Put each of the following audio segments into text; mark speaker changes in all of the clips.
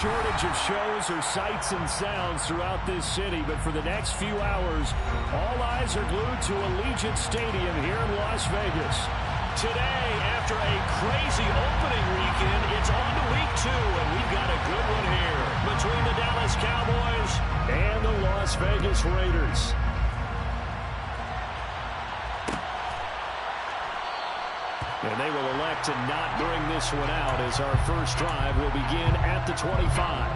Speaker 1: Shortage of shows or sights and sounds throughout this city, but for the next few hours, all eyes are glued to Allegiant Stadium here in Las Vegas. Today, after a crazy opening weekend, it's on to week 2, and we've got a good one here between the Dallas Cowboys and the Las Vegas Raiders. And they will elect to not bring this one out as our first drive will begin at the 25.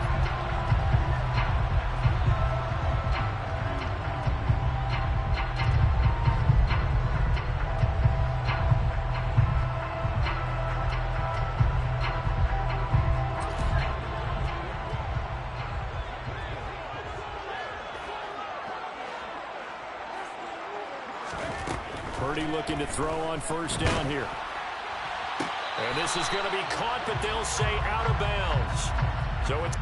Speaker 1: Purdy looking to throw on first down here. And this is going to be caught, but they'll say out of bounds. So it's...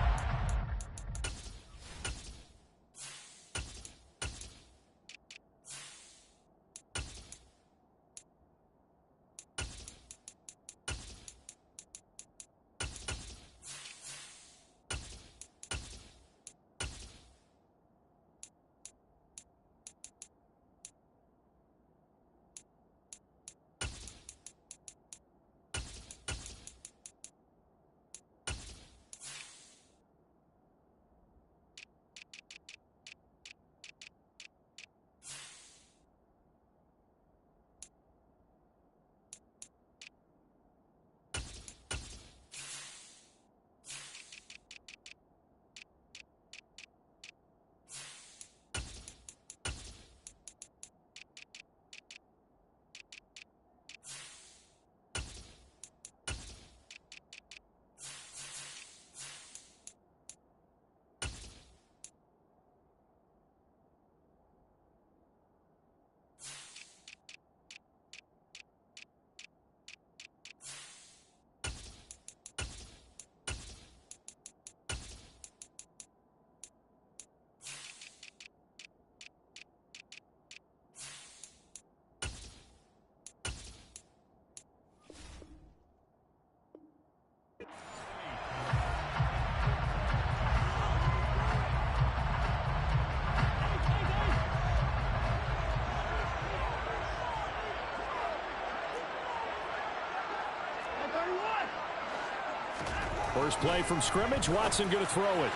Speaker 1: First play from scrimmage, Watson going to throw it.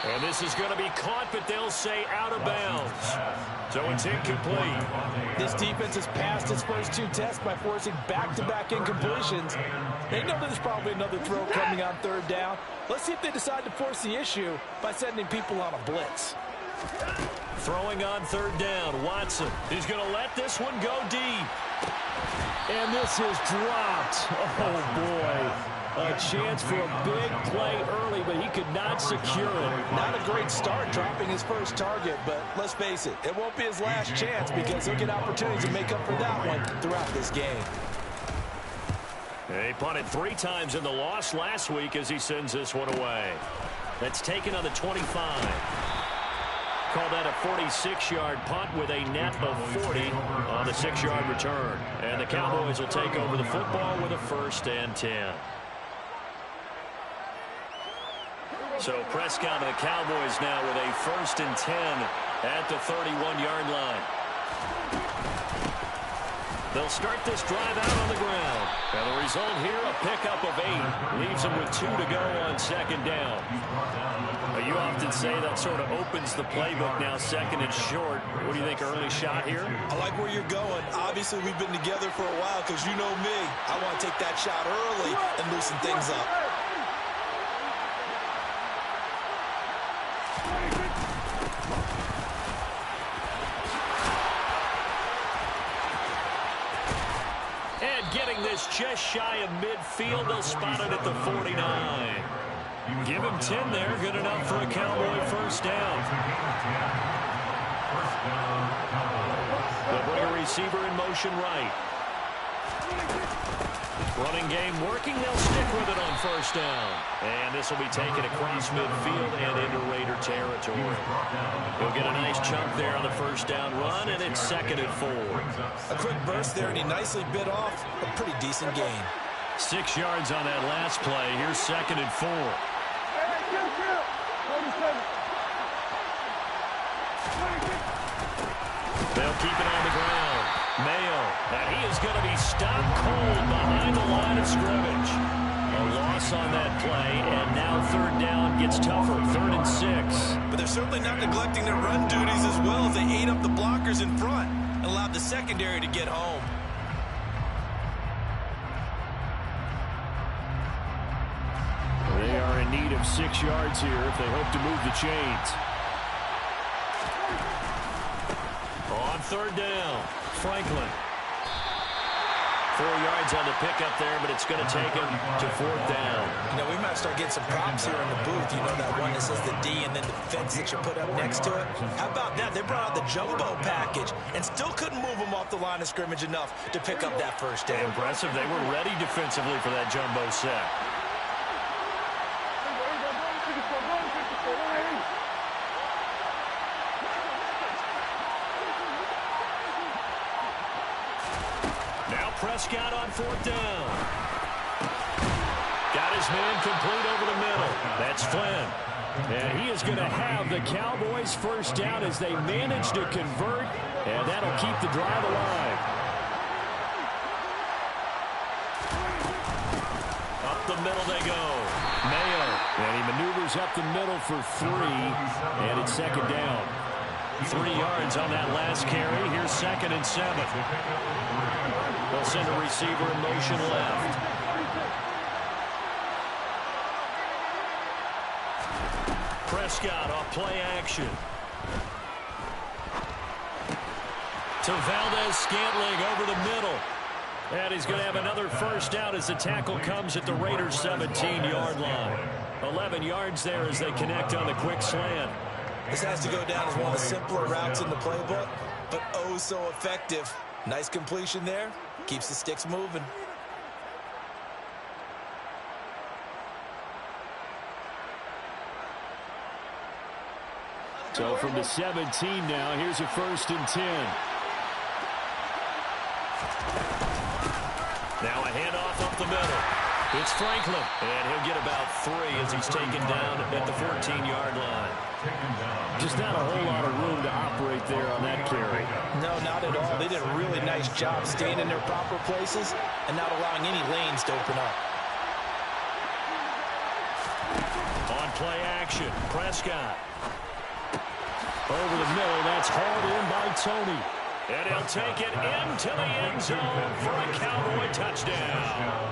Speaker 1: And this is going to be caught, but they'll say out of bounds. So it's incomplete.
Speaker 2: This defense has passed its first 2 tests by forcing back-to-back incompletions. They know there's probably another throw coming on third down. Let's see if they decide to force the issue by sending people on a blitz.
Speaker 1: Throwing on third down, Watson. He's going to let this one go deep. And this is dropped. Oh, boy. A chance for a big play early, but he could not secure it.
Speaker 2: Not a great start dropping his first target, but let's face it, it won't be his last chance because he'll get opportunities to make up for that one throughout this game.
Speaker 1: He punted 3 times in the loss last week as he sends this one away. That's taken on the 25. Call that a 46-yard punt with a net of 40 on the 6-yard return. And the Cowboys will take over the football with a 1st and 10. So Prescott and the Cowboys now with a 1st and 10 at the 31-yard line. They'll start this drive out on the ground. And the result here, a pickup of 8. Leaves them with 2 to go on 2nd down. You often say that sort of opens the playbook now, 2nd and short. What do you think, early shot here?
Speaker 2: I like where you're going. Obviously, we've been together for a while because you know me. I want to take that shot early and loosen things up.
Speaker 1: Getting this just shy of midfield. They'll spot it at the 49. Give him 10 there. Good enough for a Cowboy 1st down. They'll bring a receiver in motion right. Running game working. They'll stick with it on 1st down. And this will be taken across midfield and into Raider territory. He'll get a nice chunk there on the 1st down run, and it's 2nd and 4.
Speaker 2: A quick burst there, and he nicely bit off a pretty decent gain.
Speaker 1: 6 yards on that last play. Here's 2nd and 4. They'll keep it on the ground. Mayo, and he is going to be stopped cold behind the line of scrimmage. A loss on that play, and now third down gets tougher, 3rd and 6.
Speaker 2: But they're certainly not neglecting their run duties as well as they ate up the blockers in front and allowed the secondary to get home.
Speaker 1: They are in need of 6 yards here if they hope to move the chains. On 3rd down, Franklin. 4 yards on the pickup there, but it's going to take him to 4th down.
Speaker 2: You know, we might start getting some props here in the booth. You know, that one that says the D and then the fence that you put up next to it. How about that? They brought out the jumbo package and still couldn't move them off the line of scrimmage enough to pick up that first down.
Speaker 1: Impressive. They were ready defensively for that jumbo set. Prescott on 4th down. Got his man complete over the middle. That's Flynn. And he is going to have the Cowboys first down as they manage to convert, and that'll keep the drive alive. Up the middle they go. Mayo. And he maneuvers up the middle for 3, and it's 2nd down. 3 yards on that last carry. Here's 2nd and 7. They'll send a receiver in motion left. Prescott off play action. To Valdez-Scantling over the middle. And he's going to have another first down as the tackle comes at the Raiders' 17-yard line. 11 yards there as they connect on the quick slant.
Speaker 2: This has to go down as one of the simpler routes in the playbook, but oh so effective. Nice completion there. Keeps the sticks moving.
Speaker 1: So from the 17 now, here's a 1st and 10. Now a handoff up the middle. It's Franklin, and he'll get about 3 as he's taken down at the 14-yard line. Just not a whole lot of room to operate there on that carry.
Speaker 2: No, not at all. They did a really nice job staying in their proper places and not allowing any lanes to open up.
Speaker 1: On play action, Prescott. Over the middle, that's hauled in by Tony. And he'll take it into the end zone for a Cowboy touchdown.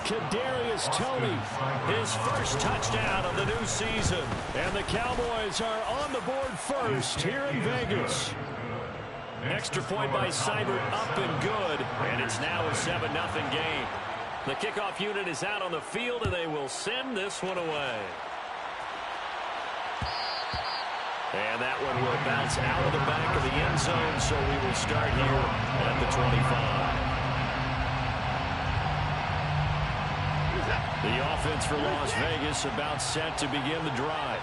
Speaker 1: Kadarius Toney, his first touchdown of the new season. And the Cowboys are on the board first here in Vegas. Extra point by Seibert up and good. And it's now a 7-0 game. The kickoff unit is out on the field, and they will send this one away. And that one will bounce out of the back of the end zone, so we will start here at the 25. The offense for Las Vegas about set to begin the drive.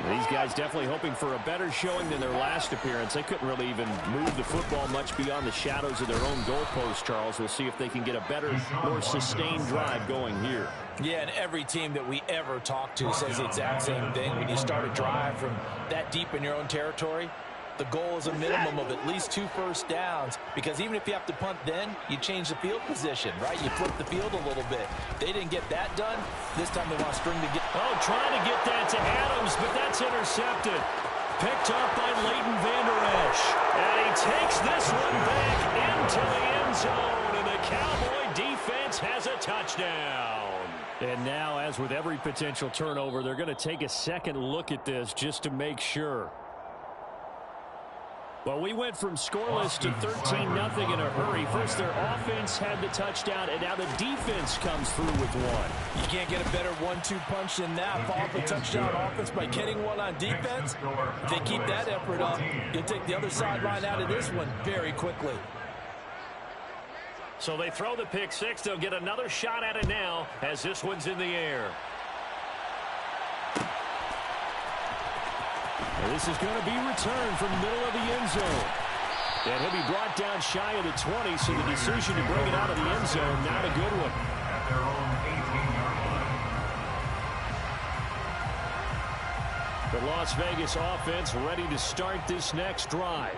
Speaker 1: These guys definitely hoping for a better showing than their last appearance. They couldn't really even move the football much beyond the shadows of their own goalpost, Charles. We'll see if they can get a better, more sustained drive going here.
Speaker 2: Yeah, and every team that we ever talk to says the exact same thing. When you start a drive from that deep in your own territory, the goal is a minimum of at least 2 first downs, because even if you have to punt then, you change the field position, right? You flip the field a little bit. They didn't get that done. This time they want to string together.
Speaker 1: Oh, trying to get that to Adams, but that's intercepted. Picked up by Leighton Vander Esch. And he takes this one back into the end zone, and the Cowboy defense has a touchdown. And now, as with every potential turnover, they're going to take a second look at this just to make sure. Well, we went from scoreless to 13-0 in a hurry. First, their offense had the touchdown, and now the defense comes through with one.
Speaker 2: You can't get a better 1-2 punch than that. Follow the touchdown offense by getting one on defense. If they keep that effort up, you'll take the other sideline out of this one very quickly.
Speaker 1: So they throw the pick six. They'll get another shot at it now as this one's in the air. And this is going to be returned from the middle of the end zone. And he'll be brought down shy of the 20, so the decision to bring it out of the end zone, not a good one.
Speaker 3: At their own 18-yard line.
Speaker 1: The Las Vegas offense ready to start this next drive.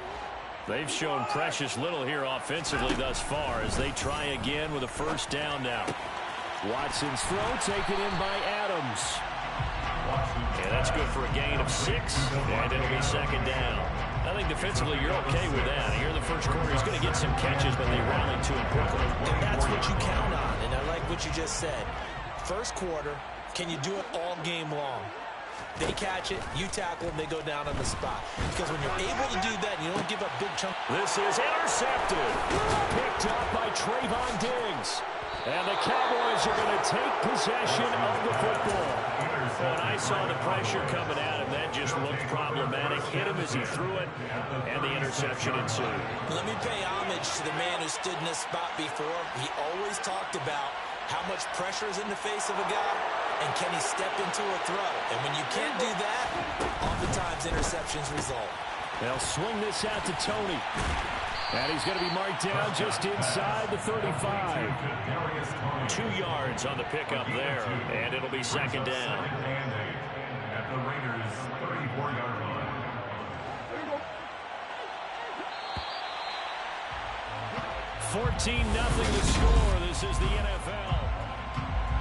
Speaker 1: They've shown precious little here offensively thus far as they try again with a first down now. Watson's throw taken in by Adams. And that's good for a gain of 6, and it'll be second down. I think defensively you're okay with that. Here in the first quarter, he's going to get some catches, but they rallied to him quickly.
Speaker 2: And that's what you count on, and I like what you just said. First quarter, can you do it all game long? They catch it, you tackle them, they go down on the spot. Because when you're able to do that, you don't give up big chunks.
Speaker 1: This is intercepted. Picked up by Trayvon Diggs. And the Cowboys are going to take possession of the football. When I saw the pressure coming at him, that just looked problematic. Hit him as he threw it, and the interception ensued.
Speaker 2: Let me pay homage to the man who stood in this spot before. He always talked about how much pressure is in the face of a guy, and can he step into a throw? And when you can't do that, oftentimes interceptions result.
Speaker 1: They'll swing this out to Tony. And he's going to be marked down just inside the 35. 2 yards on the pickup there, and it'll be second down.
Speaker 3: At the Raiders' 34-yard line.
Speaker 1: 14-0 the score. This is the NFL.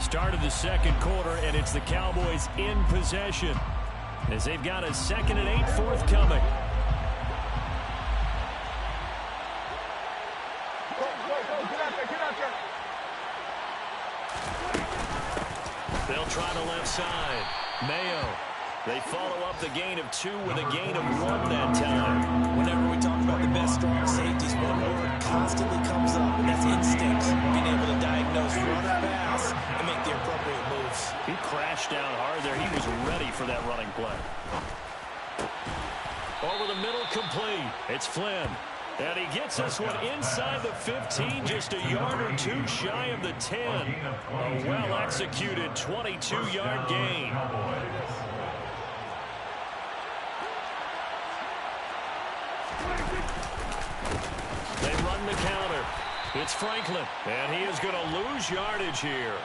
Speaker 1: Start of the second quarter, and it's the Cowboys in possession as they've got a 2nd and 8 forthcoming. They'll try the left side. Mayo. They follow up the gain of 2 with a gain of 1 that time.
Speaker 2: Whenever we talk about the best strong safeties, one word constantly comes up, and that's instincts. Being able to diagnose run or pass and make the appropriate moves.
Speaker 1: He crashed down hard there. He was ready for that running play. Over the middle, complete. It's Flynn. And he gets this one inside the 15, just a yard or 2 shy of the 10. A well-executed 22-yard gain. They run the counter. It's Franklin, and he is going to lose yardage here.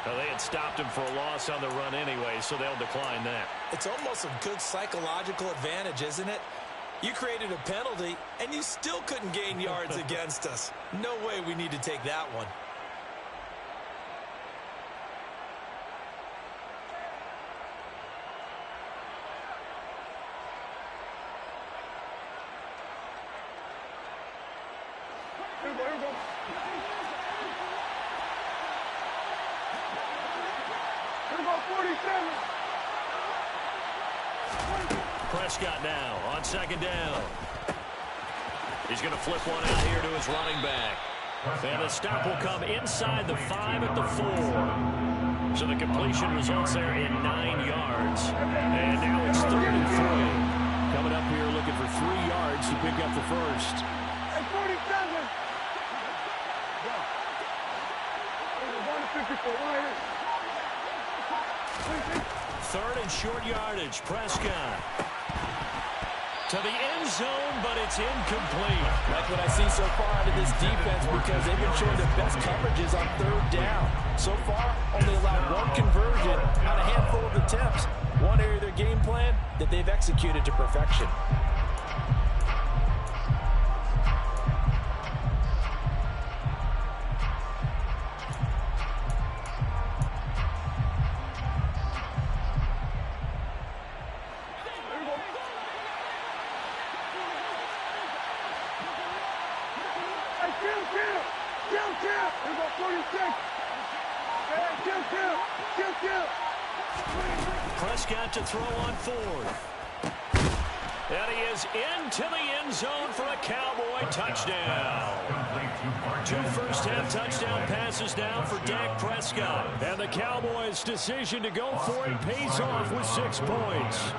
Speaker 1: Now, they had stopped him for a loss on the run anyway, so they'll decline that.
Speaker 2: It's almost a good psychological advantage, isn't it? You created a penalty, and you still couldn't gain yards against us. No way we need to take that one.
Speaker 3: Here we go, here we go. Here we go, 47.
Speaker 1: Prescott now on second down. He's going to flip one out here to his running back. And the stop will come inside the 5 at the 4. So the completion results there in 9 yards. And now it's 3rd and 3. Coming up here looking for 3 yards to pick up the first.
Speaker 3: Hey, 47. Go. 154, right here.
Speaker 1: 3rd and short yardage. Prescott to the end zone, but it's incomplete.
Speaker 2: Like what I see so far out of this defense, because they've been showing their best coverages on 3rd down. So far, only allowed 1 conversion on a handful of attempts. One area of their game plan that they've executed to perfection.
Speaker 1: Prescott to throw on 4th. And he is into the end zone for a Cowboy touchdown. 2 first-half touchdown passes now for Dak Prescott. And the Cowboys' decision to go for it pays off with 6 points.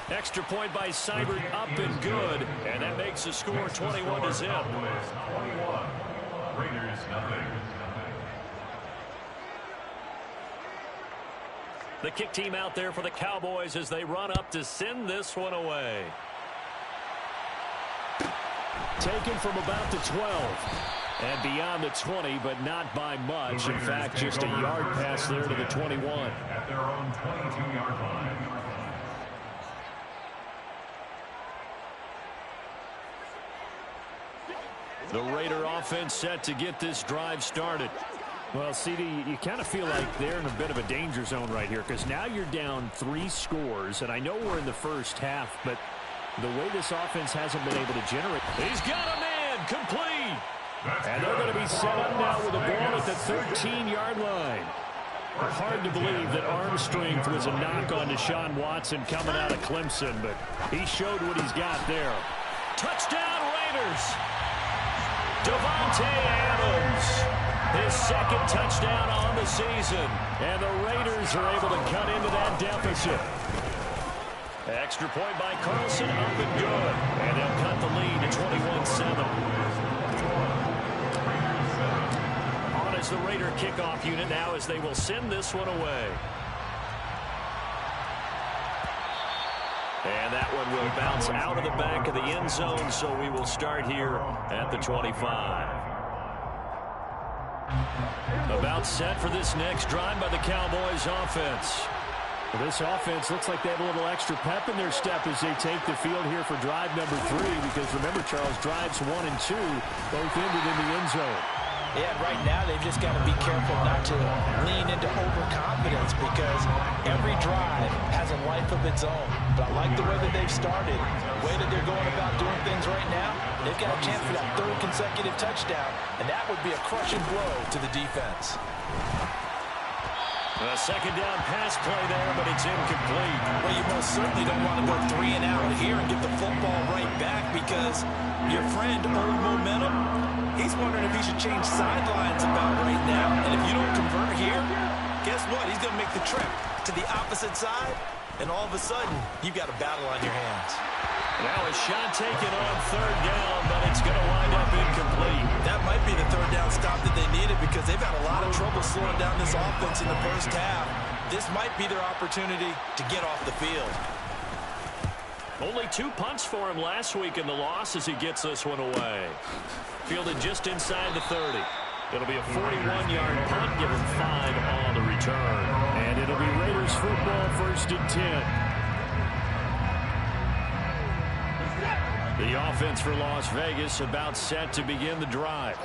Speaker 1: Extra point by Seibert up and good. And that makes the score 21-0.
Speaker 3: Raiders, nothing.
Speaker 1: The kick team out there for the Cowboys as they run up to send this one away. Taken from about the 12. And beyond the 20, but not by much. In fact, just a yard pass there to the 21.
Speaker 3: At their own 22-yard line.
Speaker 1: The Raider offense set to get this drive started. Well, CD, you kind of feel like they're in a bit of a danger zone right here because now you're down 3 scores, and I know we're in the first half, but the way this offense hasn't been able to generate. He's got a man complete. And they're going to be set up now with a ball at the 13-yard line. Hard to believe that arm strength was a knock on Deshaun Watson coming out of Clemson, but he showed what he's got there. Touchdown, Raiders. Davante Adams, his second touchdown on the season. And the Raiders are able to cut into that deficit. Extra point by Carlson, up and good. And they'll cut the lead to 21-7. On is the Raider kickoff unit now as they will send this one away. And that one will bounce out of the back of the end zone, so we will start here at the 25. About set for this next drive by the Cowboys offense. Well, this offense looks like they have a little extra pep in their step as they take the field here for drive number 3, because remember, Charles, drives 1 and 2 both ended in the end zone.
Speaker 2: Yeah, right now they've just got to be careful not to lean into overconfidence because every drive has a life of its own. But I like the way that they've started, the way that they're going about doing things right now. They've got a chance for that 3rd consecutive touchdown, and that would be a crushing blow to the defense.
Speaker 1: A second down pass play there, but it's incomplete.
Speaker 2: Well, you most certainly don't want to go 3 and out here and get the football right back because your friend, Old Momentum, he's wondering if he should change sidelines about right now. And if you don't convert here, guess what? He's going to make the trip to the opposite side, and all of a sudden, you've got a battle on your hands.
Speaker 1: Now a shot taken on 3rd down, but it's going to wind up incomplete.
Speaker 2: That might be the 3rd down stop that they needed because they've had a lot of trouble slowing down this offense in the first half. This might be their opportunity to get off the field.
Speaker 1: Only 2 punts for him last week in the loss as he gets this one away. Fielded just inside the 30. It'll be a 41-yard punt, given 5 on the return. And it'll be Raiders football, 1st and 10. The offense for Las Vegas about set to begin the drive.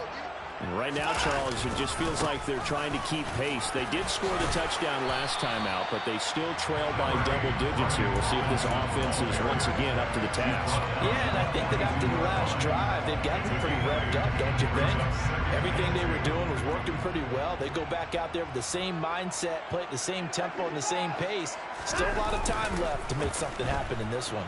Speaker 1: And right now, Charles, it just feels like they're trying to keep pace. They did score the touchdown last time out, but they still trail by double digits here. We'll see if this offense is once again up to the task.
Speaker 2: Yeah, and I think that after the last drive, they've gotten pretty revved up, don't you think? Everything they were doing was working pretty well. They go back out there with the same mindset, play at the same tempo and the same pace. Still a lot of time left to make something happen in this one.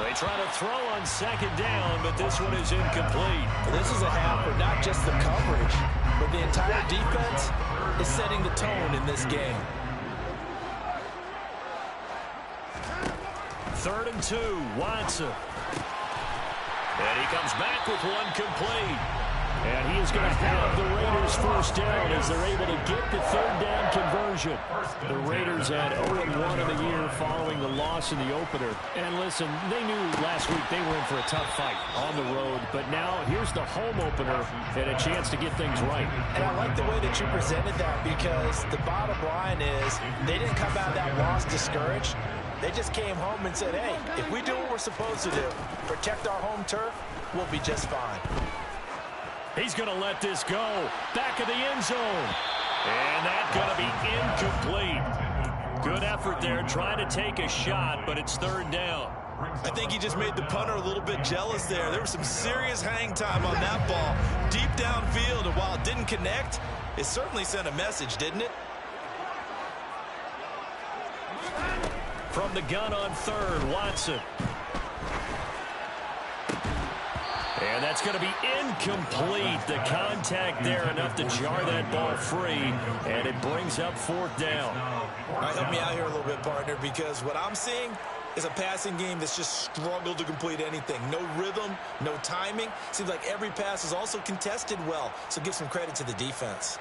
Speaker 1: They try to throw on 2nd down, but this one is incomplete.
Speaker 2: This is a half where not just the coverage, but the entire defense is setting the tone in this game.
Speaker 1: 3rd and 2, Watson. And he comes back with one complete. And he is going to have the Raiders 1st down as they're able to get the 3rd down conversion. The Raiders had 0-1 in the year following the loss in the opener. And listen, they knew last week they were in for a tough fight on the road. But now here's the home opener and a chance to get things right.
Speaker 2: And I like the way that you presented that because the bottom line is they didn't come out of that loss discouraged. They just came home and said, hey, if we do what we're supposed to do, protect our home turf, we'll be just fine.
Speaker 1: He's going to let this go. Back of the end zone. And that's going to be incomplete. Good effort there, trying to take a shot, but it's 3rd down.
Speaker 2: I think he just made the punter a little bit jealous there. There was some serious hang time on that ball. Deep downfield, and while it didn't connect, it certainly sent a message, didn't it?
Speaker 1: From the gun on 3rd, Watson. And that's going to be incomplete. The contact there enough to jar that ball free, and it brings up 4th down.
Speaker 2: All right, help me out here a little bit, partner, because what I'm seeing is a passing game that's just struggled to complete anything. No rhythm, no timing. Seems like every pass is also contested well, so give some credit to the defense.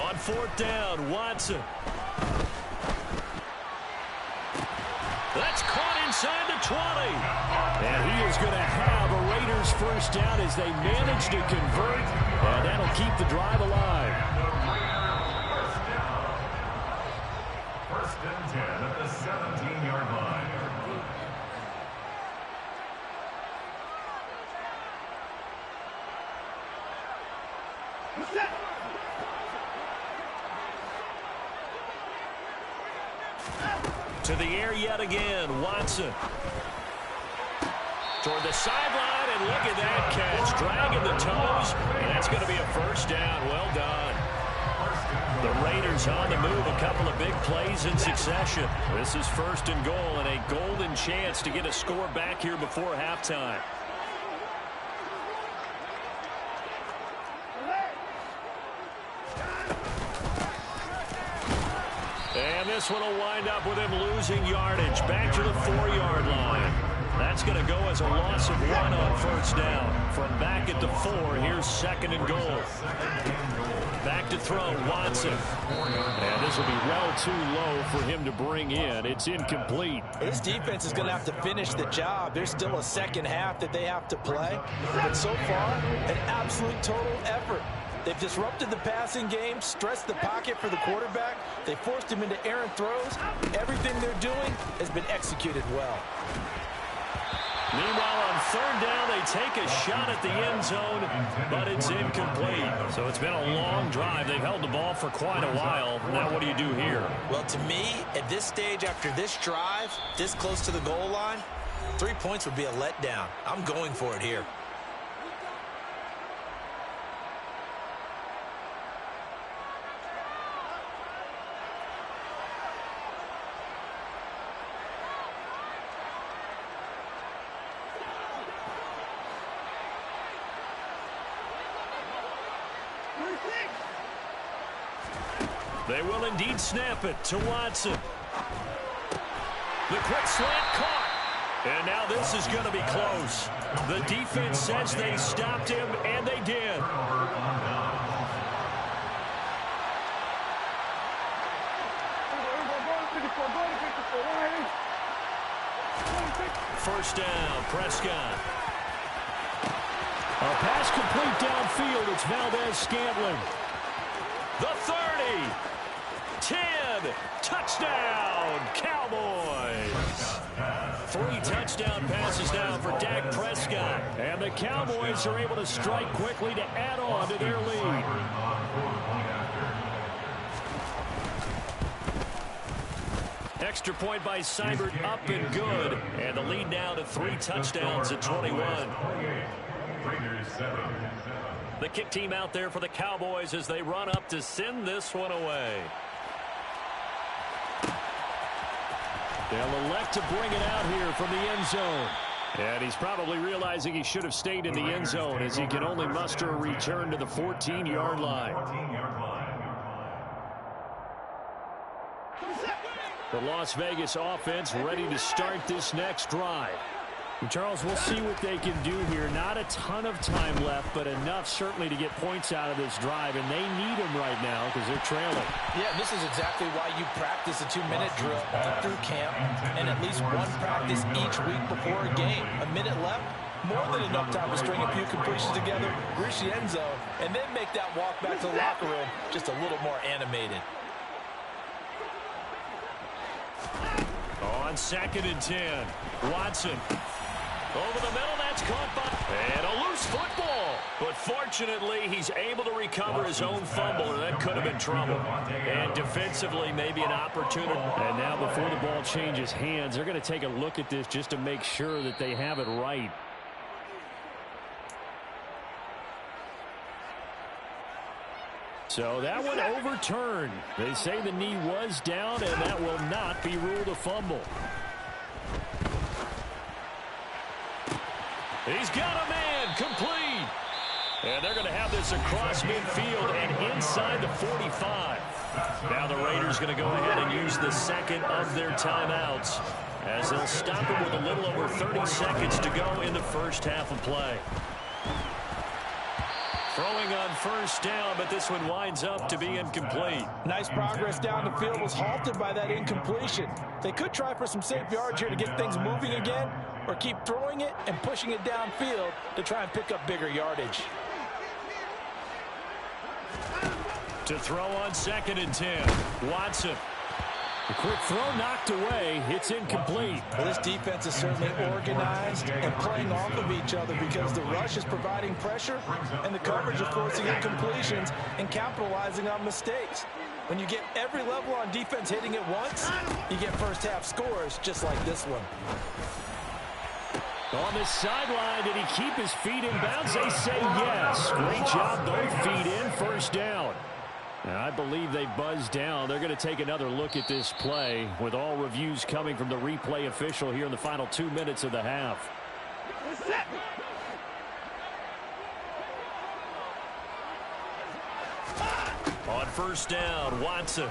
Speaker 1: On fourth down, Watson. That's caught inside the 20. And he is going to have a Raiders first down as they manage to convert. And that'll keep the drive alive.
Speaker 3: First and 10 at the 17-yard line.
Speaker 1: To the air yet again, Watson. Toward the sideline, and look at that catch. Dragging the toes, and that's going to be a first down. Well done. The Raiders on the move, a couple of big plays in succession. This is first and goal, and a golden chance to get a score back here before halftime. And this one will wind up with him losing yardage back to the 4-yard line. That's going to go as a loss of 1 on first down. From back at the 4, here's second and goal. Back to throw, Watson. And this will be well too low for him to bring in. It's incomplete.
Speaker 2: This defense is going to have to finish the job. There's still a second half that they have to play. But so far, an absolute total effort. They've disrupted the passing game, stressed the pocket for the quarterback. They forced him into errant throws. Everything they're doing has been executed well.
Speaker 1: Meanwhile, on third down, they take a shot at the end zone, but it's incomplete. So it's been a long drive. They've held the ball for quite a while. Now what do you do here?
Speaker 2: Well, to me, at this stage, after this drive, this close to the goal line, 3 points would be a letdown. I'm going for it here.
Speaker 1: They will indeed snap it to Watson. The quick slant caught. And now this is going to be close. The defense says they stopped him, and they did. First down, Prescott. A pass complete downfield. It's Valdez-Scantling. The 30. 10. Touchdown, Cowboys. 3 touchdown passes now for Dak Prescott. And the Cowboys are able to strike quickly to add on to their lead. Extra point by Seibert, up and good. And the lead now to 3 touchdowns at 21. The kick team out there for the Cowboys as they run up to send this one away. They'll elect to bring it out here from the end zone. And he's probably realizing he should have stayed in the end zone as he can only muster a return to the 14-yard line. The Las Vegas offense ready to start this next drive. Charles, we'll see what they can do here. Not a ton of time left, but enough certainly to get points out of this drive, and they need them right now because they're trailing.
Speaker 2: Yeah, this is exactly why you practice a 2-minute drill all through camp and at least one practice each week before a game. A minute left, more than enough time to string a few completions together, reach the end zone, and then make that walk back to the locker room just a little more animated.
Speaker 1: On 2nd and 10, Watson. Over the middle, that's caught by... And a loose football. But fortunately, he's able to recover his own fumble, and that could have been trouble. And defensively, maybe an opportunity. And now before the ball changes hands, they're going to take a look at this just to make sure that they have it right. So that one overturned. They say the knee was down, and that will not be ruled a fumble. He's got a man, complete. And they're going to have this across midfield and inside the 45. Now the Raiders going to go ahead and use the second of their timeouts as they'll stop it with a little over 30 seconds to go in the first half of play. Throwing on first down, but this one winds up to be incomplete.
Speaker 2: Nice progress down the field, was halted by that incompletion. They could try for some safe yards here to get things moving again, or keep throwing it and pushing it downfield to try and pick up bigger yardage.
Speaker 1: To throw on 2nd and 10, Watson. The quick throw knocked away. It's incomplete.
Speaker 2: Well, this defense is certainly organized and playing off of each other because the rush is providing pressure and the coverage is forcing incompletions and capitalizing on mistakes. When you get every level on defense hitting at once, you get first half scores just like this one.
Speaker 1: On the sideline, did he keep his feet in bounds? They say yes. Great job, both feet in, first down. I believe they buzzed down. They're going to take another look at this play with all reviews coming from the replay official here in the final 2 minutes of the half. On first down, Watson.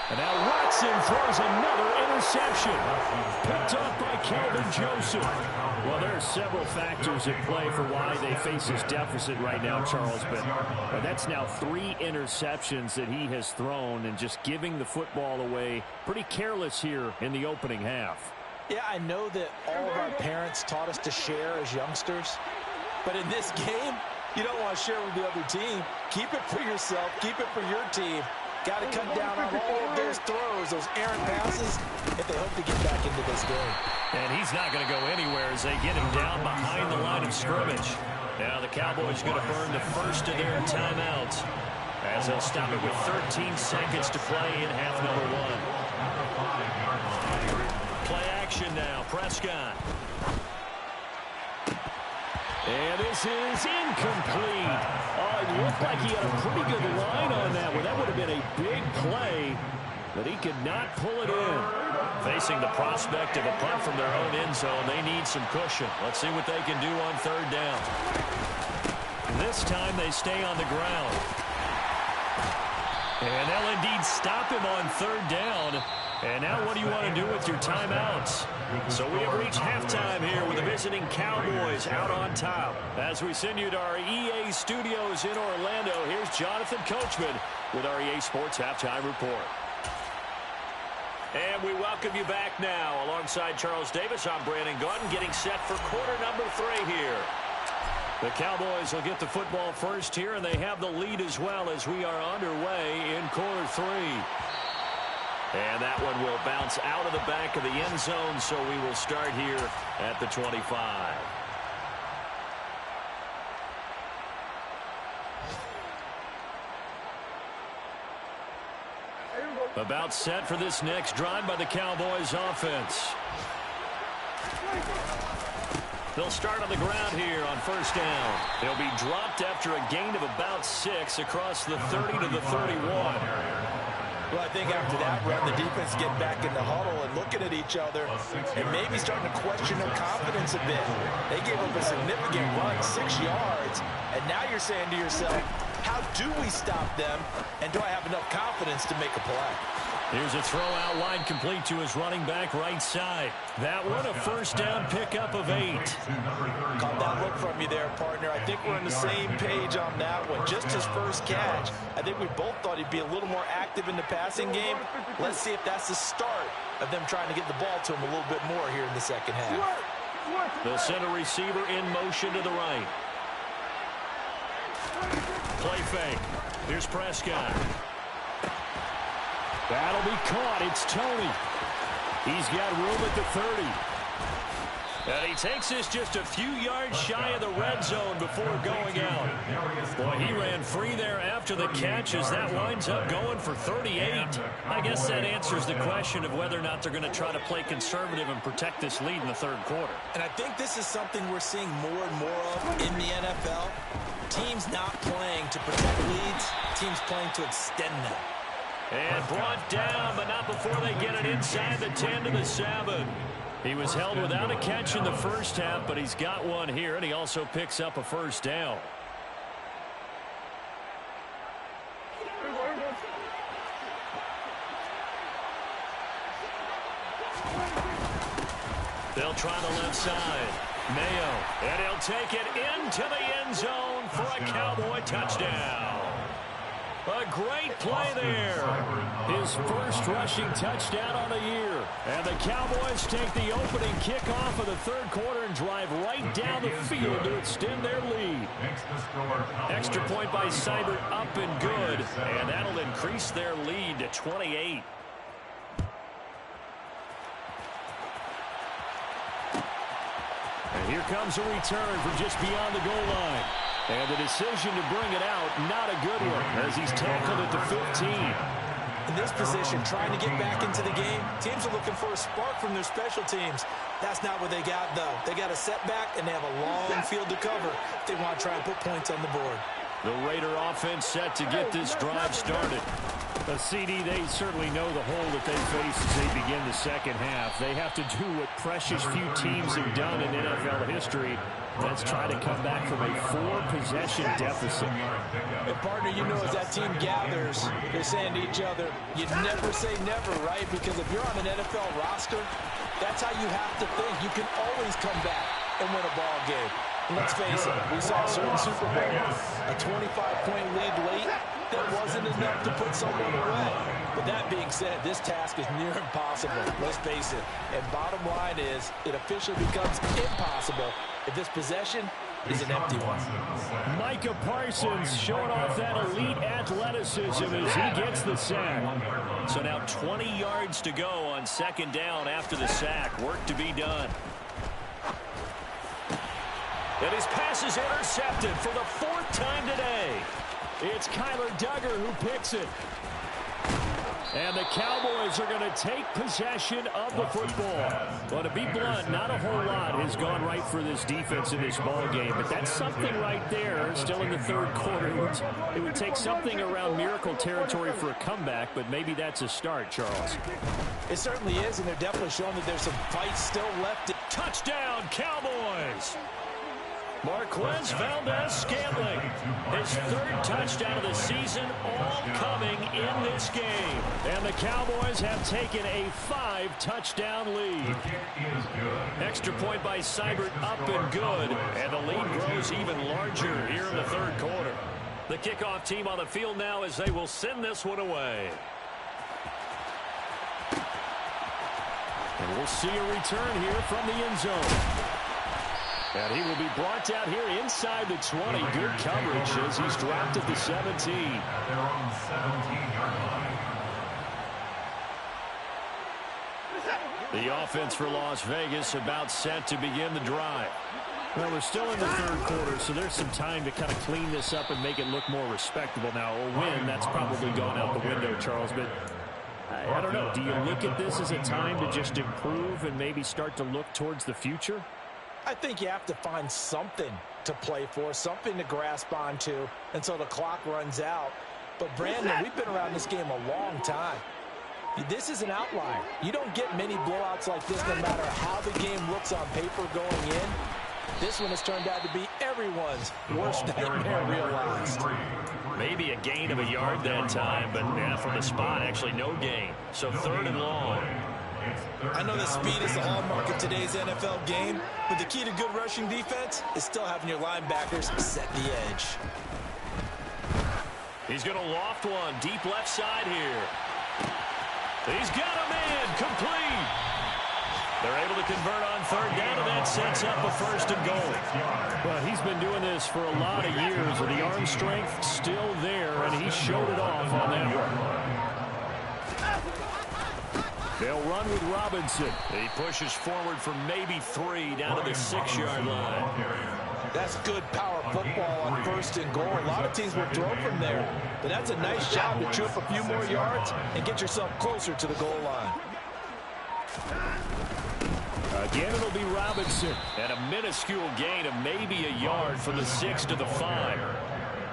Speaker 1: And now Watson throws another interception. Picked up by Kelvin Joseph. Well, there are several factors at play for why they face this deficit right now, Charles. But that's now 3 interceptions that he has thrown and just giving the football away. Pretty careless here in the opening half.
Speaker 2: Yeah, I know that all of our parents taught us to share as youngsters. But in this game, you don't want to share with the other team. Keep it for yourself. Keep it for your team. Got to cut down on all of those throws, those errant passes, if they hope to get back into this game.
Speaker 1: And he's not going to go anywhere as they get him down behind the line of scrimmage. Now the Cowboys going to burn the first of their timeouts as they'll stop it with 13 seconds to play in half number 1. Play action now, Prescott. And this is incomplete. Oh, it looked like he had a pretty good line on that one. That would have been a big play, but he could not pull it in. Facing the prospect of a punt from their own end zone, they need some cushion. Let's see what they can do on 3rd down. This time they stay on the ground. And they'll indeed stop him on 3rd down. And now what do you want to do with your timeouts? So we have reached halftime here with the visiting Cowboys out on top. As we send you to our EA studios in Orlando, here's Jonathan Coachman with our EA Sports Halftime Report. And we welcome you back now. Alongside Charles Davis, I'm Brandon Gaudin getting set for quarter number 3 here. The Cowboys will get the football first here, and they have the lead as well as we are underway in quarter 3. And that one will bounce out of the back of the end zone, so we will start here at the 25. About set for this next drive by the Cowboys offense. They'll start on the ground here on first down. They'll be dropped after a gain of about 6 across the 30 to the 31.
Speaker 2: Well, I think after that run, the defense get back in the huddle and looking at each other and maybe starting to question their confidence a bit. They gave up a significant run, 6 yards, and now you're saying to yourself, how do we stop them, and do I have enough confidence to make a play?
Speaker 1: Here's a throw out wide complete to his running back right side. That one a first down pickup of 8.
Speaker 2: Caught that look from you there, partner. I think we're on the same page on that one. Just his first catch. I think we both thought he'd be a little more active in the passing game. Let's see if that's the start of them trying to get the ball to him a little bit more here in the second half.
Speaker 1: The center receiver in motion to the right. Play fake. Here's Prescott. That'll be caught. It's Tony. He's got room at the 30. And he takes this just a few yards shy of the red zone before going out. Boy, he ran free there after the catch as that winds up going for 38. I guess that answers the question of whether or not they're going to try to play conservative and protect this lead in the 3rd quarter.
Speaker 2: And I think this is something we're seeing more and more of in the NFL. Teams not playing to protect leads, teams playing to extend them.
Speaker 1: And brought down, but not before they get it inside the 10 to the 7. He was held without a catch in the first half, but he's got one here, and he also picks up a first down. They'll try the left side. Mayo, and he'll take it into the end zone for a Cowboy touchdown. A great play there. His first rushing touchdown on the year. And the Cowboys take the opening kickoff of the third quarter and drive right down the field to extend their lead. Extra point by Seibert up and good. And that'll increase their lead to 28. And here comes a return from just beyond the goal line. And the decision to bring it out, not a good one, as he's tackled at the 15.
Speaker 2: In this position, trying to get back into the game, teams are looking for a spark from their special teams. That's not what they got, though. They got a setback, and they have a long field to cover if they want to try and put points on the board.
Speaker 1: The Raider offense set to get this drive started. A CD, they certainly know the hole that they face as they begin the second half. They have to do what precious few teams have done in NFL history. Let's try to come back from a 4-possession deficit.
Speaker 2: And partner, you know, as that team gathers, they're saying to each other, you never say never, right? Because if you're on an NFL roster, that's how you have to think. You can always come back and win a ball game. And let's face it, we saw a certain Super Bowl, a 25-point lead late. That wasn't enough to put someone away. But that being said, this task is near impossible. Let's face it. And bottom line is, it officially becomes impossible if this possession is an empty one.
Speaker 1: Micah Parsons showing off that elite athleticism as he gets the sack. So now 20 yards to go on second down after the sack. Work to be done. And his pass is intercepted for the 4th time today. It's Kyler Duggar who picks it. And the Cowboys are going to take possession of the football. But to be blunt, not a whole lot has gone right for this defense in this ball game. But that's something right there, still in the third quarter. It would take something around miracle territory for a comeback, but maybe that's a start, Charles.
Speaker 2: It certainly is, and they're definitely showing that there's some fight still left.
Speaker 1: Touchdown, Cowboys! Marquez Valdez-Scantling, his 3rd touchdown of the season, all coming in this game. And the Cowboys have taken a 5-touchdown lead. Extra point by Seibert up and good, and the lead grows even larger here in the third quarter. The kickoff team on the field now as they will send this one away. And we'll see a return here from the end zone. And he will be brought out here inside the 20. Good coverage as he's dropped at the 17.
Speaker 3: They're on the 17-yard line.
Speaker 1: The offense for Las Vegas about set to begin the drive. Well, we're still in the third quarter, so there's some time to kind of clean this up and make it look more respectable. Now, a win, that's probably gone out the window, Charles, but I don't know. Do you look at this as a time to just improve and maybe start to look towards the future?
Speaker 2: I think you have to find something to play for, something to grasp onto until the clock runs out. But, Brandon, we've been around this game a long time. This is an outlier. You don't get many blowouts like this no matter how the game looks on paper going in. This one has turned out to be everyone's worst nightmare realized.
Speaker 1: Maybe a gain of a yard that time, but from the spot, actually no gain. So 3rd and long.
Speaker 2: I know that speed is the hallmark of today's NFL game, but the key to good rushing defense is still having your linebackers set the edge.
Speaker 1: He's going to loft one deep left side here. He's got a man complete. They're able to convert on 3rd down, and that sets up a 1st and goal. Well, he's been doing this for a lot of years, with the arm strength still there, and he showed it off on that one. They'll run with Robinson. He pushes forward for maybe 3 down to the 6-yard line.
Speaker 2: That's good power football on 1st and goal. A lot of teams will throw from there, but that's a nice job to chew up a few more yards and get yourself closer to the goal line.
Speaker 1: Again, it'll be Robinson. And a minuscule gain of maybe a yard from the 6 to the 5.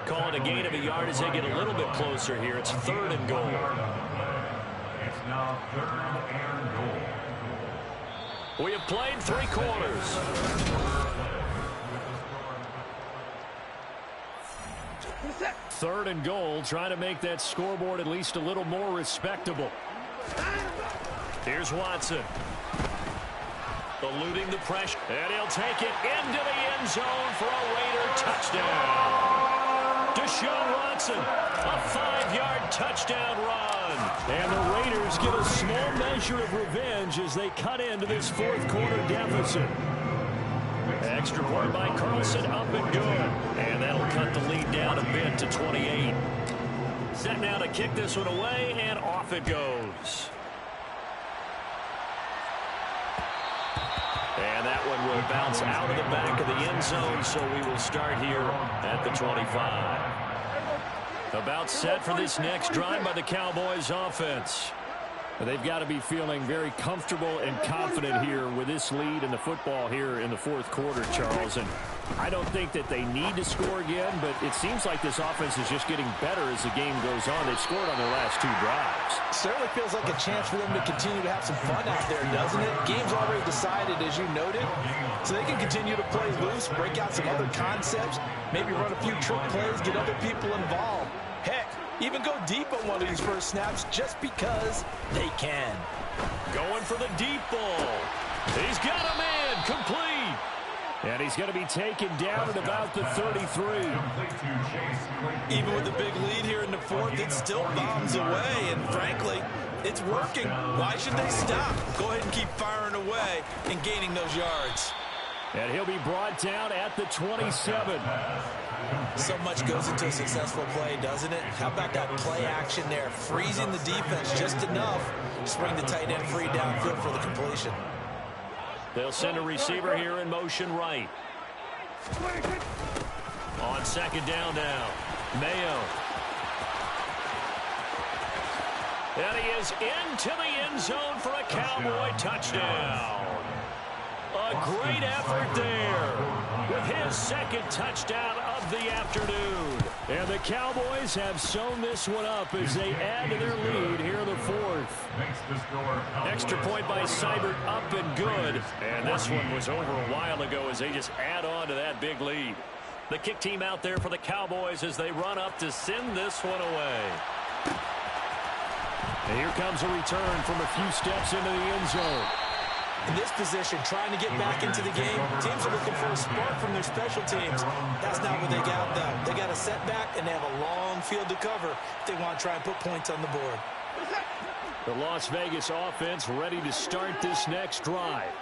Speaker 1: Call it a gain of a yard as they get a little bit closer here. It's 3rd and goal.
Speaker 3: Now 3rd and goal.
Speaker 1: We have played 3 quarters. Third and goal, trying to make that scoreboard at least a little more respectable. Here's Watson. Eluding the pressure. And he'll take it into the end zone for a Raider touchdown. Deshaun Watson, a 5-yard touchdown run. And the Raiders get a small measure of revenge as they cut into this fourth quarter deficit. Extra point by Carlson, up and good. And that'll cut the lead down a bit to 28. Set now to kick this one away, and off it goes. And that one will bounce out of the back of the end zone, so we will start here at the 25. About set for this next drive by the Cowboys offense. They've got to be feeling very comfortable and confident here with this lead in the football here in the fourth quarter, Charles. And I don't think that they need to score again, but it seems like this offense is just getting better as the game goes on. They've scored on their last 2 drives.
Speaker 2: Certainly feels like a chance for them to continue to have some fun out there, doesn't it? Game's already decided, as you noted, so they can continue to play loose, break out some other concepts, maybe run a few trick plays, get other people involved. Heck, even go deep on one of these first snaps just because they can.
Speaker 1: Going for the deep ball. He's got a man complete. And he's going to be taken down at about the 33.
Speaker 2: Even with the big lead here in the fourth, it still bombs away. And frankly, it's working. Why should they stop? Go ahead and keep firing away and gaining those yards.
Speaker 1: And he'll be brought down at the 27.
Speaker 2: So much goes into a successful play, doesn't it? How about that play action there? Freezing the defense just enough to bring the tight end free downfield for the completion.
Speaker 1: They'll send a receiver here in motion right. On second down now, Mayo. And he is into the end zone for a Cowboy touchdown. A great effort there with his second touchdown of the afternoon. And the Cowboys have sewn this one up as they add to their lead here in the fourth. Extra point by Seibert, up and good. And this one was over a while ago as they just add on to that big lead. The kick team out there for the Cowboys as they run up to send this one away. And here comes a return from a few steps into the end zone.
Speaker 2: In this position, trying to get back into the game, teams are looking for a spark from their special teams. That's not what they got, though. They got a setback, and they have a long field to cover if they want to try and put points on the board.
Speaker 1: The Las Vegas offense ready to start this next drive.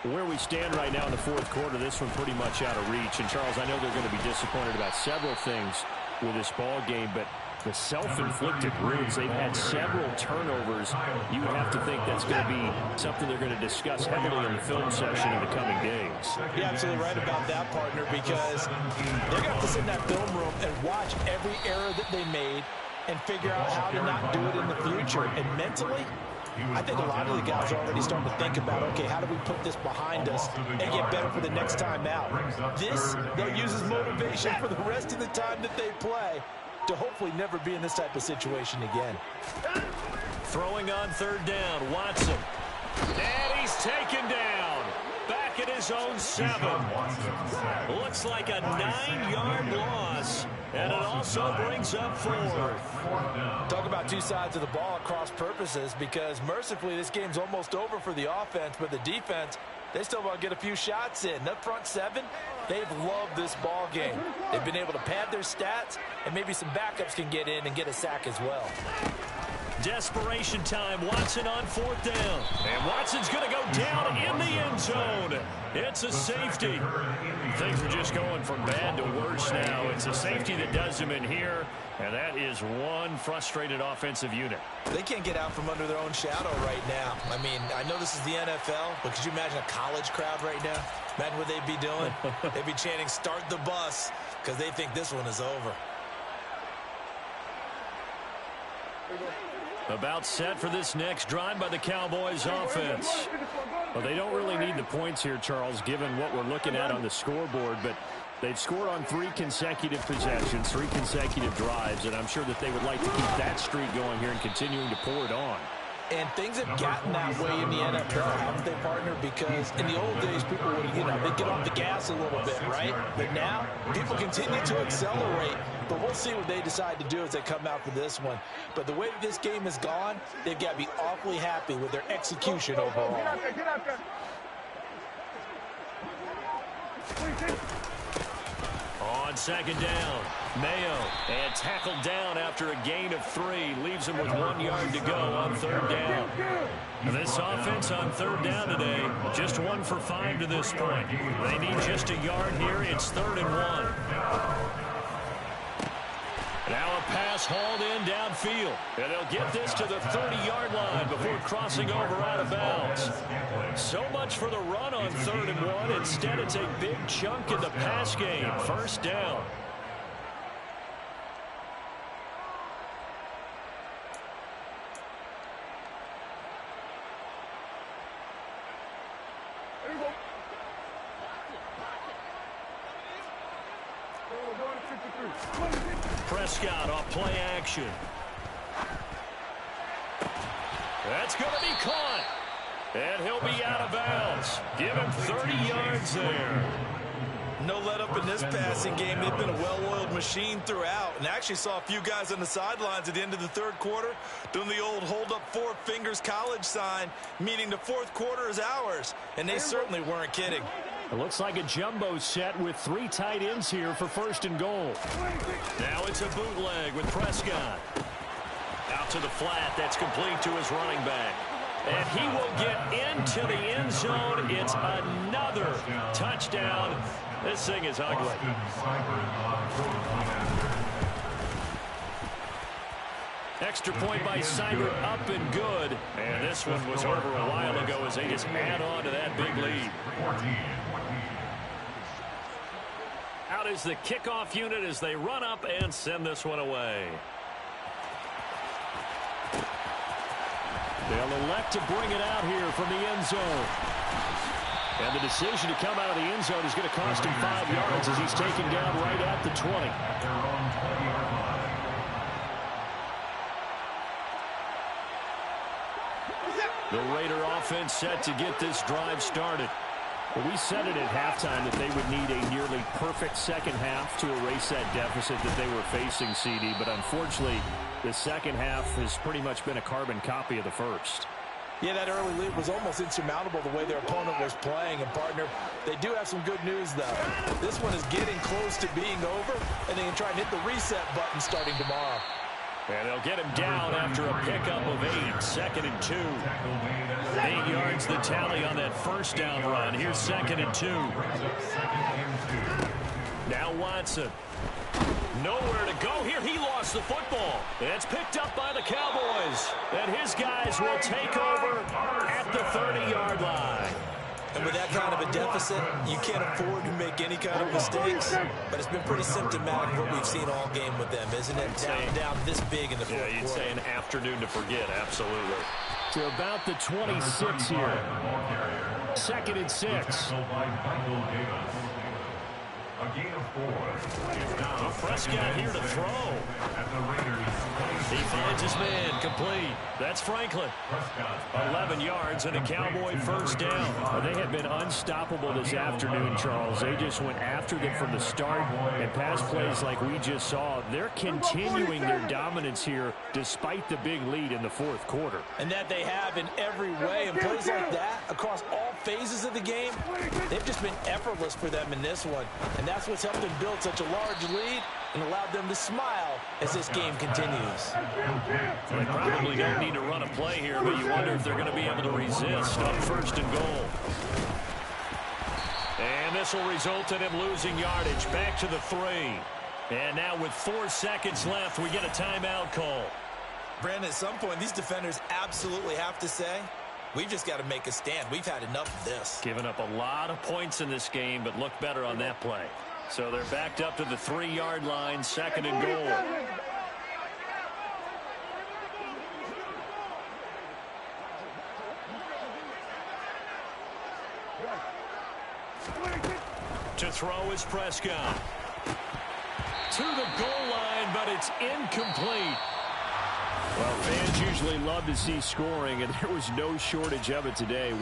Speaker 1: Where we stand right now in the fourth quarter, this one pretty much out of reach. And, Charles, I know they're going to be disappointed about several things with this ball game, but the self-inflicted wounds, they've had several turnovers. You would have to think that's going to be something they're going to discuss heavily in the film session in the coming days.
Speaker 2: You're absolutely right about that, partner, because they're going to have to sit in that film room and watch every error that they made and figure out how to not do it in the future. And mentally, I think a lot of the guys are already starting to think about, okay, how do we put this behind us and get better for the next time out? This, they'll use as motivation for the rest of the time that they play to hopefully never be in this type of situation again.
Speaker 1: Throwing on third down, Watson. And he's taken down. Back at his own 7. Looks like a 9-yard loss. And it also brings up 4.
Speaker 2: Talk about two sides of the ball at cross purposes, because mercifully this game's almost over for the offense, but the defense, they still want to get a few shots in. That front 7, they've loved this ball game. They've been able to pad their stats, and maybe some backups can get in and get a sack as well.
Speaker 1: Desperation time. Watson on fourth down. And Watson's going to go down in the end zone. It's a safety. Things are just going from bad to worse now. It's a safety that does him in here, and that is one frustrated offensive unit.
Speaker 2: They can't get out from under their own shadow right now. I mean, I know this is the NFL, but could you imagine a college crowd right now? Imagine what they'd be doing. They'd be chanting, "Start the bus," because they think this one is over.
Speaker 1: About set for this next drive by the Cowboys offense. Well, they don't really need the points here, Charles, given what we're looking at on the scoreboard, but they've scored on 3 consecutive possessions, 3 consecutive drives, and I'm sure that they would like to keep that streak going here and continuing to pour it on.
Speaker 2: And things have gotten that way in the NFL, haven't they, partner? Because in the old days, people would, they'd get off the gas a little bit, right? But now, people continue to accelerate. But we'll see what they decide to do as they come out for this one. But the way that this game has gone, they've got to be awfully happy with their execution overall.
Speaker 1: On second down, Mayo, and tackled down after a gain of 3. Leaves him with 1 yard to go on third down. This offense on third down today, just 1 for 5 to this point. They need just a yard here. It's 3rd and 1. Now a pass hauled in downfield. And they'll get this to the 30-yard line before crossing over out of bounds. So much for the run on 3rd and 1. Instead, it's a big chunk in the pass game. 1st down. Prescott off play action. That's going to be caught. And he'll be out of bounds. Give him 30 yards there.
Speaker 2: No let up in this passing game. They've been a well-oiled machine throughout. And actually saw a few guys on the sidelines at the end of the 3rd quarter doing the old hold up 4 fingers college sign, meaning the 4th quarter is ours. And they certainly weren't kidding.
Speaker 1: It looks like a jumbo set with 3 tight ends here for 1st and goal. Now it's a bootleg with Prescott. Out to the flat. That's complete to his running back. And he will get into the end zone. It's another touchdown. This thing is ugly. Extra point by Seibert, up and good. And this one was over a while ago as they just add on to that big lead. Out is the kickoff unit as they run up and send this one away. They'll elect to bring it out here from the end zone. And the decision to come out of the end zone is going to cost him 5 yards as he's taken down right at the 20. The Raider offense set to get this drive started. Well, we said it at halftime that they would need a nearly perfect second half to erase that deficit that they were facing, CD. But unfortunately, the second half has pretty much been a carbon copy of the first.
Speaker 2: Yeah, that early lead was almost insurmountable the way their opponent was playing. And, partner, they do have some good news, though. This one is getting close to being over, and they can try and hit the reset button starting tomorrow.
Speaker 1: And they'll get him down after a pickup of 8, 2nd and 2. 8 yards the tally on that first down run. Here's 2nd and 2. Now Watson. Nowhere to go here. He lost the football. It's picked up by the Cowboys. And his guys will take over at the 30-yard line.
Speaker 2: And with that kind of a deficit, you can't afford to make any kind of mistakes. But it's been pretty symptomatic of what we've seen all game with them, isn't it? Down this big in the fourth quarter.
Speaker 1: Yeah, you'd say an afternoon to forget, absolutely. To about the 26 here. 2nd and 6.
Speaker 3: A gain of 4.
Speaker 1: Prescott here to throw. He finds his man complete. That's Franklin. 11 yards and a Cowboy first down. They have been unstoppable this afternoon, Charles. They just went after them from the start, and pass plays like we just saw. They're continuing their dominance here despite the big lead in the 4th quarter.
Speaker 2: And that they have in every way. And plays like that across all phases of the game, they've just been effortless for them in this one. And that's what's helped them build such a large lead and allowed them to smile as this game continues.
Speaker 1: They probably don't need to run a play here, but you wonder if they're going to be able to resist on 1st and goal. And this will result in him losing yardage back to the 3. And now with 4 seconds left, we get a timeout call.
Speaker 2: Brandon, at some point, these defenders absolutely have to say, we've just got to make a stand. We've had enough of this.
Speaker 1: Giving up a lot of points in this game, but look better on that play. So they're backed up to the 3-yard line, 2nd and goal. To throw is Prescott. To the goal line, but it's incomplete. Well, fans usually love to see scoring, and there was no shortage of it today.